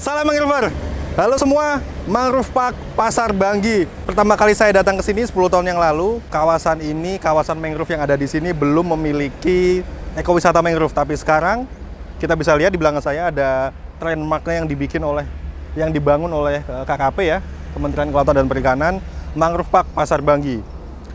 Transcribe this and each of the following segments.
Salam Mangrover. Halo semua, Mangrove Park Pasar Banggi. Pertama kali saya datang ke sini 10 tahun yang lalu. Kawasan ini, kawasan mangrove yang ada di sini belum memiliki ekowisata mangrove. Tapi sekarang kita bisa lihat di belakang saya ada landmarknya yang dibangun oleh KKP ya, Kementerian Kelautan dan Perikanan, Mangrove Park Pasar Banggi.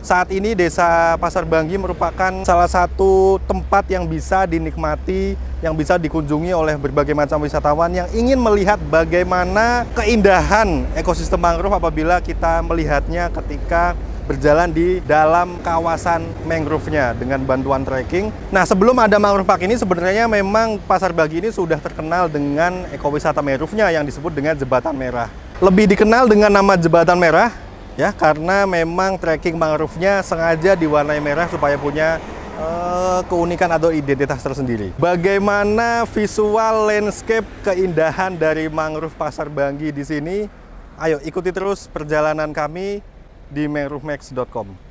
Saat ini Desa Pasar Banggi merupakan salah satu tempat yang bisa dinikmati, yang bisa dikunjungi oleh berbagai macam wisatawan yang ingin melihat bagaimana keindahan ekosistem mangrove apabila kita melihatnya ketika berjalan di dalam kawasan mangrove-nya dengan bantuan trekking. Nah, sebelum ada Mangrove Park ini sebenarnya memang Pasar Banggi ini sudah terkenal dengan ekowisata mangrove-nya yang disebut dengan Jembatan Merah. Lebih dikenal dengan nama Jembatan Merah ya, karena memang trekking mangrove-nya sengaja diwarnai merah supaya punya keunikan atau identitas tersendiri. Bagaimana visual landscape keindahan dari Mangrove Pasar Banggi di sini? Ayo ikuti terus perjalanan kami di mangrovemax.com.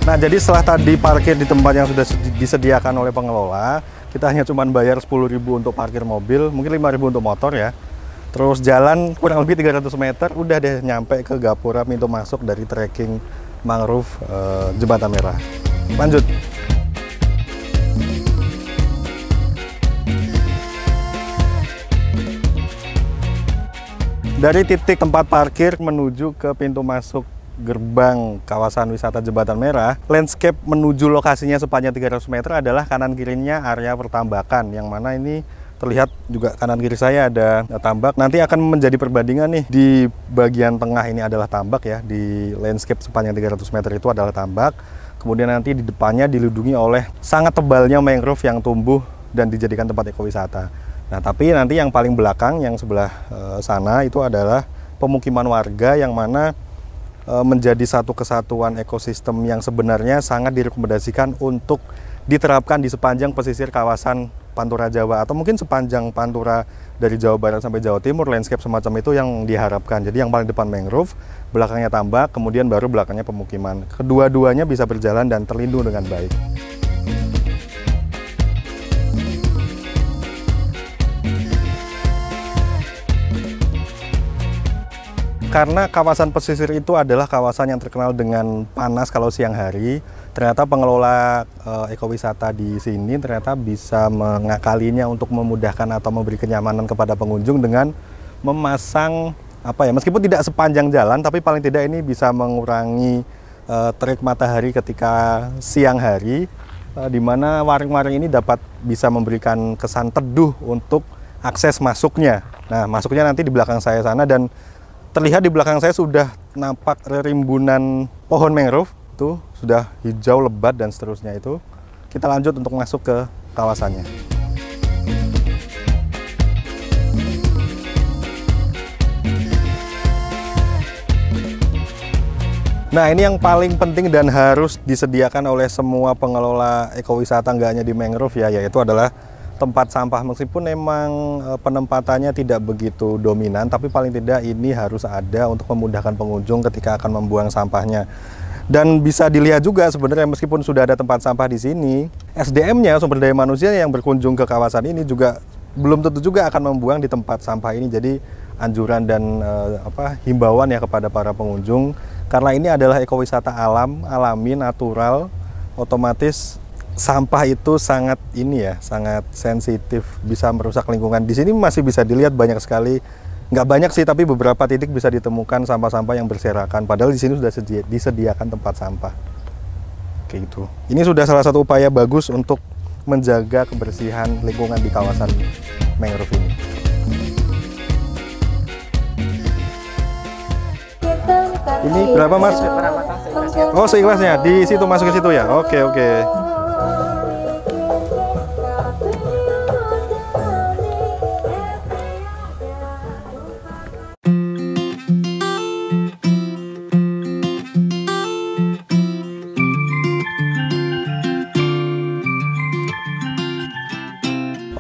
Nah, jadi setelah tadi parkir di tempat yang sudah disediakan oleh pengelola, kita hanya cuma bayar 10.000 untuk parkir mobil, mungkin 5.000 untuk motor ya. Terus jalan kurang lebih 300 meter, udah deh nyampe ke gapura pintu masuk dari trekking mangrove Jembatan Merah. Lanjut. Dari titik tempat parkir menuju ke pintu masuk gerbang kawasan wisata Jembatan Merah, landscape menuju lokasinya sepanjang 300 meter adalah kanan kirinya area pertambakan, yang mana ini terlihat juga kanan kiri saya ada tambak. Nanti akan menjadi perbandingan nih, di bagian tengah ini adalah tambak ya, di landscape sepanjang 300 meter itu adalah tambak. Kemudian nanti di depannya dilindungi oleh sangat tebalnya mangrove yang tumbuh dan dijadikan tempat ekowisata. Nah, tapi nanti yang paling belakang, yang sebelah sana itu adalah pemukiman warga yang mana menjadi satu kesatuan ekosistem yang sebenarnya sangat direkomendasikan untuk diterapkan di sepanjang pesisir kawasan Pantura Jawa, atau mungkin sepanjang Pantura dari Jawa Barat sampai Jawa Timur. Landscape semacam itu yang diharapkan. Jadi yang paling depan mangrove, belakangnya tambak, kemudian baru belakangnya pemukiman. Kedua-duanya bisa berjalan dan terlindung dengan baik. Karena kawasan pesisir itu adalah kawasan yang terkenal dengan panas kalau siang hari, ternyata pengelola ekowisata di sini ternyata bisa mengakalinya untuk memudahkan atau memberi kenyamanan kepada pengunjung dengan memasang meskipun tidak sepanjang jalan, tapi paling tidak ini bisa mengurangi terik matahari ketika siang hari, di mana waring-waring ini bisa memberikan kesan teduh untuk akses masuknya. Nah, masuknya nanti di belakang saya sana, dan terlihat di belakang saya sudah nampak rimbunan pohon mangrove, tuh sudah hijau lebat dan seterusnya itu. Kita lanjut untuk masuk ke kawasannya. Nah, ini yang paling penting dan harus disediakan oleh semua pengelola ekowisata, nggak hanya di mangrove ya, yaitu adalah tempat sampah. Meskipun memang penempatannya tidak begitu dominan, tapi paling tidak ini harus ada untuk memudahkan pengunjung ketika akan membuang sampahnya. Dan bisa dilihat juga sebenarnya meskipun sudah ada tempat sampah di sini, SDM-nya, sumber daya manusia yang berkunjung ke kawasan ini juga belum tentu juga akan membuang di tempat sampah ini. Jadi anjuran dan himbauan ya kepada para pengunjung, karena ini adalah ekowisata alam, alami, natural, otomatis sampah itu sangat sensitif, bisa merusak lingkungan. Di sini masih bisa dilihat banyak sekali, nggak banyak sih, tapi beberapa titik bisa ditemukan sampah-sampah yang berserakan. Padahal di sini sudah disediakan tempat sampah. Kayak gitu. Ini sudah salah satu upaya bagus untuk menjaga kebersihan lingkungan di kawasan mangrove ini. Ini berapa, Mas? Oh, seikhlasnya. Di situ, masuk ke situ ya. Oke.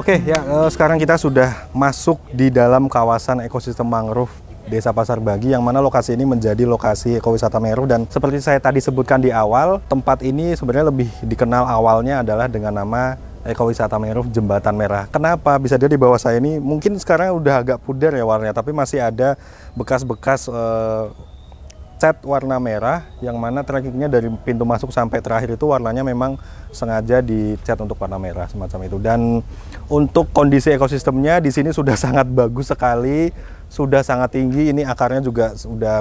Oke ya, sekarang kita sudah masuk di dalam kawasan ekosistem mangrove Desa Pasar Bagi, yang mana lokasi ini menjadi lokasi ekowisata mangrove. Dan seperti saya tadi sebutkan di awal, tempat ini sebenarnya lebih dikenal awalnya adalah dengan nama ekowisata mangrove Jembatan Merah. Kenapa bisa dia di bawah saya ini? Mungkin sekarang udah agak pudar ya warnanya, tapi masih ada bekas-bekas cat warna merah, yang mana trekkingnya dari pintu masuk sampai terakhir itu warnanya memang sengaja dicat untuk warna merah semacam itu. Dan untuk kondisi ekosistemnya di sini sudah sangat bagus sekali, sudah sangat tinggi. Ini akarnya juga sudah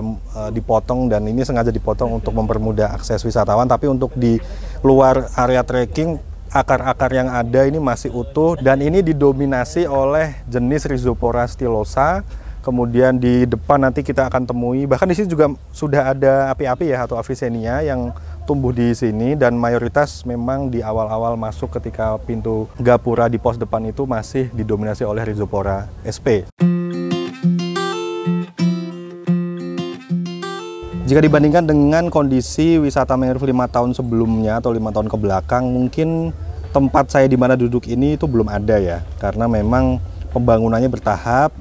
dipotong, dan ini sengaja dipotong untuk mempermudah akses wisatawan. Tapi untuk di luar area trekking, akar-akar yang ada ini masih utuh, dan ini didominasi oleh jenis Rhizopora stylosa. Kemudian di depan nanti kita akan temui, bahkan di sini juga sudah ada api-api ya, atau Avicennia yang tumbuh di sini, dan mayoritas memang di awal-awal masuk ketika pintu gapura di pos depan itu masih didominasi oleh Rhizopora sp. Jika dibandingkan dengan kondisi wisata mangrove 5 tahun sebelumnya atau 5 tahun ke belakang, mungkin tempat saya di mana duduk ini itu belum ada ya, karena memang pembangunannya bertahap,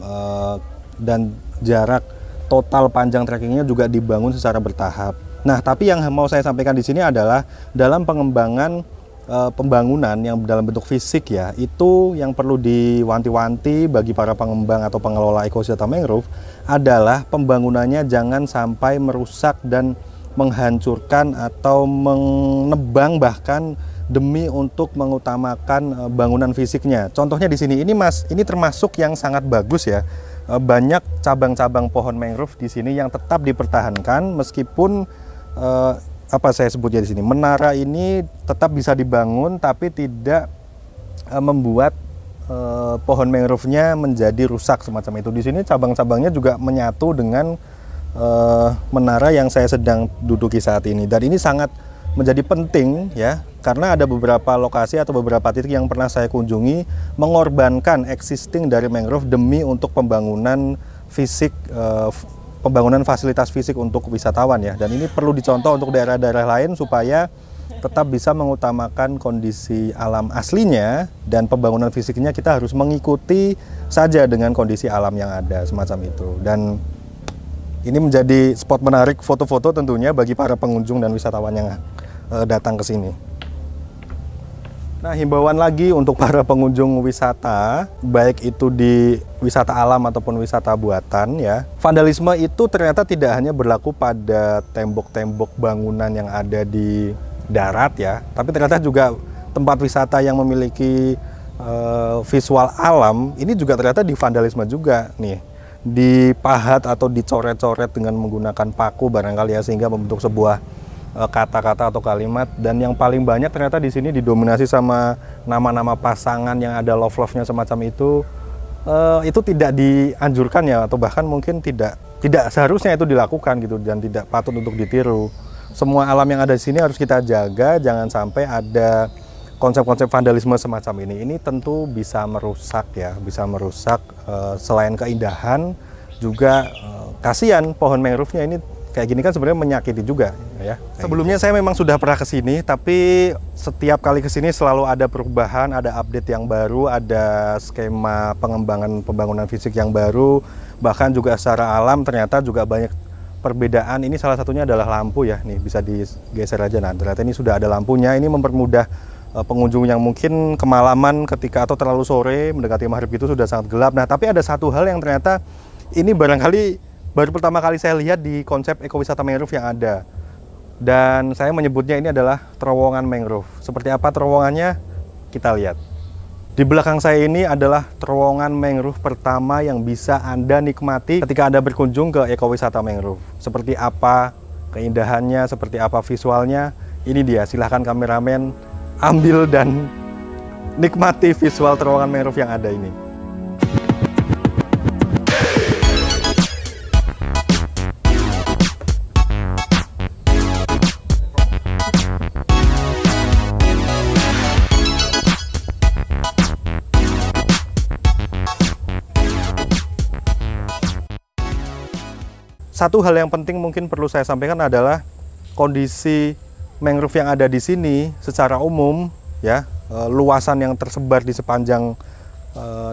dan jarak total panjang trekkingnya juga dibangun secara bertahap. Nah, tapi yang mau saya sampaikan di sini adalah dalam pengembangan pembangunan yang dalam bentuk fisik ya, itu yang perlu diwanti-wanti bagi para pengembang atau pengelola ekosistem mangrove adalah pembangunannya jangan sampai merusak dan menghancurkan atau menebang bahkan demi untuk mengutamakan bangunan fisiknya. Contohnya di sini, ini Mas, ini termasuk yang sangat bagus ya. Banyak cabang-cabang pohon mangrove di sini yang tetap dipertahankan meskipun apa saya sebutnya di sini, menara ini tetap bisa dibangun tapi tidak membuat pohon mangrove-nya menjadi rusak semacam itu. Di sini cabang-cabangnya juga menyatu dengan menara yang saya sedang duduki saat ini, dan ini sangat menjadi penting ya, karena ada beberapa lokasi atau beberapa titik yang pernah saya kunjungi mengorbankan existing dari mangrove demi untuk pembangunan fisik, pembangunan fasilitas fisik untuk wisatawan ya. Dan ini perlu dicontoh untuk daerah-daerah lain supaya tetap bisa mengutamakan kondisi alam aslinya, dan pembangunan fisiknya kita harus mengikuti saja dengan kondisi alam yang ada semacam itu. Dan ini menjadi spot menarik foto-foto tentunya bagi para pengunjung dan wisatawan yang datang ke sini. Nah, himbauan lagi untuk para pengunjung wisata, baik itu di wisata alam ataupun wisata buatan ya. Vandalisme itu ternyata tidak hanya berlaku pada tembok-tembok bangunan yang ada di darat ya, tapi ternyata juga tempat wisata yang memiliki visual alam ini juga ternyata divandalisme juga nih. Dipahat atau dicoret-coret dengan menggunakan paku barangkali ya, sehingga membentuk sebuah kata-kata atau kalimat. Dan yang paling banyak ternyata di sini didominasi sama nama-nama pasangan yang ada love-love-nya semacam itu. Itu tidak dianjurkan ya, atau bahkan mungkin tidak seharusnya itu dilakukan gitu, dan tidak patut untuk ditiru. Semua alam yang ada di sini harus kita jaga, jangan sampai ada konsep-konsep vandalisme semacam ini. Ini tentu bisa merusak ya, bisa merusak selain keindahan juga kasihan pohon mangrove-nya ini kayak gini kan sebenarnya menyakiti juga ya. Sebelumnya saya memang sudah pernah ke sini, tapi setiap kali ke sini selalu ada perubahan, ada update yang baru, ada skema pengembangan pembangunan fisik yang baru, bahkan juga secara alam ternyata juga banyak perbedaan. Ini salah satunya adalah lampu ya, nih bisa digeser aja. Nah, ternyata ini sudah ada lampunya, ini mempermudah pengunjung yang mungkin kemalaman ketika atau terlalu sore mendekati maghrib itu sudah sangat gelap. Nah, tapi ada satu hal yang ternyata ini barangkali baru pertama kali saya lihat di konsep ekowisata mangrove yang ada, dan saya menyebutnya ini adalah terowongan mangrove. Seperti apa terowongannya? Kita lihat. Di belakang saya ini adalah terowongan mangrove pertama yang bisa Anda nikmati ketika Anda berkunjung ke ekowisata mangrove. Seperti apa keindahannya, seperti apa visualnya, ini dia. Silahkan kameramen ambil dan nikmati visual terowongan mangrove yang ada ini. Satu hal yang penting mungkin perlu saya sampaikan adalah kondisi mangrove yang ada di sini secara umum ya, luasan yang tersebar di sepanjang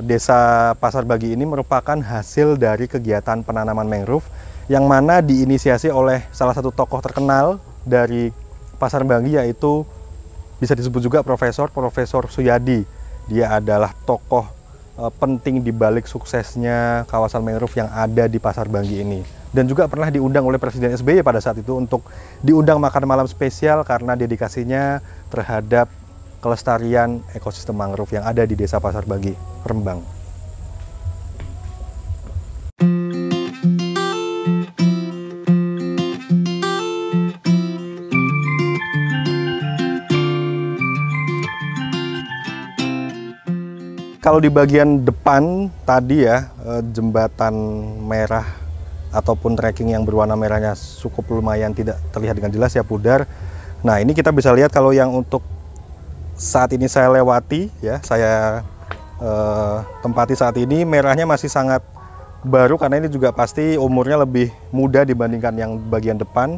Desa Pasar Bagi ini merupakan hasil dari kegiatan penanaman mangrove yang mana diinisiasi oleh salah satu tokoh terkenal dari Pasar Bagi, yaitu bisa disebut juga Profesor Suyadi. Dia adalah tokoh penting di balik suksesnya kawasan mangrove yang ada di Pasar Bagi ini. Dan juga pernah diundang oleh Presiden SBY pada saat itu untuk diundang makan malam spesial karena dedikasinya terhadap kelestarian ekosistem mangrove yang ada di Desa Pasar Bagi, Rembang. Kalau di bagian depan tadi ya, jembatan merah ataupun trekking yang berwarna merahnya cukup lumayan tidak terlihat dengan jelas ya, pudar. Nah, ini kita bisa lihat kalau yang untuk saat ini saya lewati ya, saya tempati saat ini, merahnya masih sangat baru karena ini juga pasti umurnya lebih muda dibandingkan yang bagian depan.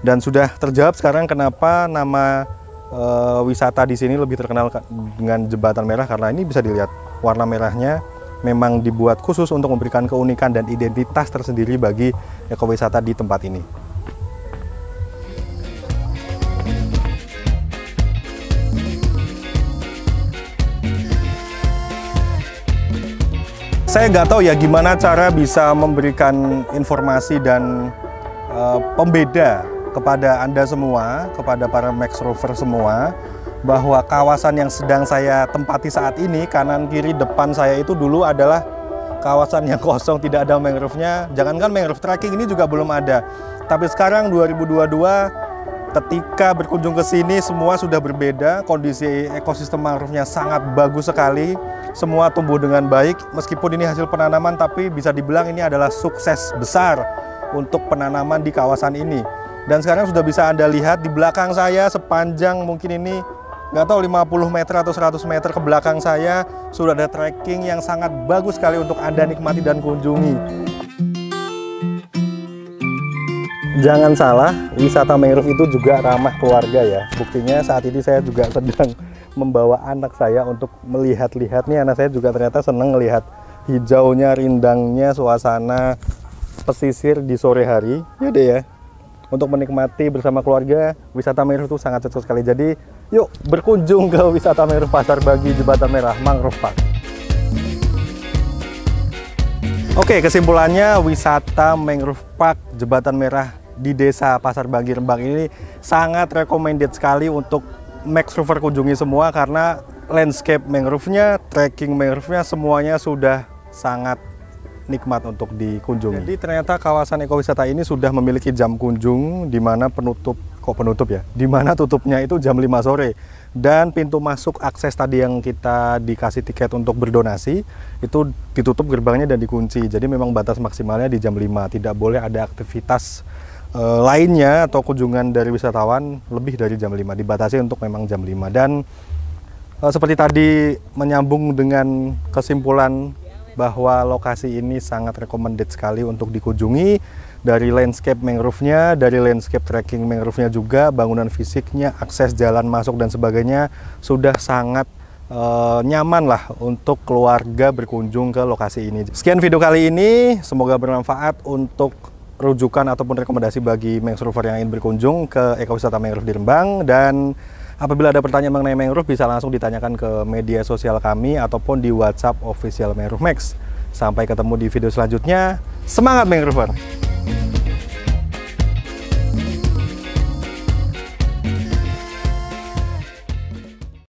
Dan sudah terjawab sekarang kenapa nama wisata di sini lebih terkenal dengan jembatan merah, karena ini bisa dilihat warna merahnya memang dibuat khusus untuk memberikan keunikan dan identitas tersendiri bagi ekowisata di tempat ini. Saya nggak tahu ya gimana cara bisa memberikan informasi dan pembeda kepada Anda semua, kepada para Max Rover semua, bahwa kawasan yang sedang saya tempati saat ini, kanan kiri depan saya itu dulu adalah kawasan yang kosong, tidak ada mangrove-nya. Jangankan mangrove, trekking ini juga belum ada. Tapi sekarang 2022, ketika berkunjung ke sini semua sudah berbeda, kondisi ekosistem mangrove-nya sangat bagus sekali, semua tumbuh dengan baik. Meskipun ini hasil penanaman, tapi bisa dibilang ini adalah sukses besar untuk penanaman di kawasan ini. Dan sekarang sudah bisa Anda lihat di belakang saya, sepanjang mungkin ini nggak tahu 50 meter atau 100 meter ke belakang saya, sudah ada trekking yang sangat bagus sekali untuk Anda nikmati dan kunjungi. Jangan salah, wisata mangrove itu juga ramah keluarga ya. Buktinya saat ini saya juga sedang membawa anak saya untuk melihat-lihat. Nih, anak saya juga ternyata senang melihat hijaunya, rindangnya, suasana pesisir di sore hari. Ya deh ya, untuk menikmati bersama keluarga, wisata mangrove itu sangat cocok sekali. Jadi yuk berkunjung ke wisata mangrove Pasar Bagi Jembatan Merah Mangrove Park. Oke, kesimpulannya wisata mangrove park Jembatan Merah di Desa Pasar Bagi Rembang ini sangat recommended sekali untuk Max Rover kunjungi semua, karena landscape mangrove-nya, trekking mangrove-nya semuanya sudah sangat nikmat untuk dikunjungi. Jadi ternyata kawasan ekowisata ini sudah memiliki jam kunjung di mana di mana tutupnya itu jam 5 sore. Dan pintu masuk akses tadi yang kita dikasih tiket untuk berdonasi itu ditutup gerbangnya dan dikunci. Jadi memang batas maksimalnya di jam 5. Tidak boleh ada aktivitas lainnya atau kunjungan dari wisatawan lebih dari jam 5. Dibatasi untuk memang jam 5. Dan seperti tadi menyambung dengan kesimpulan bahwa lokasi ini sangat recommended sekali untuk dikunjungi, dari landscape mangrove-nya, dari landscape trekking mangrove-nya juga, bangunan fisiknya, akses jalan masuk dan sebagainya sudah sangat nyaman lah untuk keluarga berkunjung ke lokasi ini. Sekian video kali ini, semoga bermanfaat untuk rujukan ataupun rekomendasi bagi Max Rover yang ingin berkunjung ke ekowisata mangrove di Rembang. Dan apabila ada pertanyaan mengenai mangrove bisa langsung ditanyakan ke media sosial kami ataupun di WhatsApp official Mangrove Max. Sampai ketemu di video selanjutnya. Semangat Mangrover!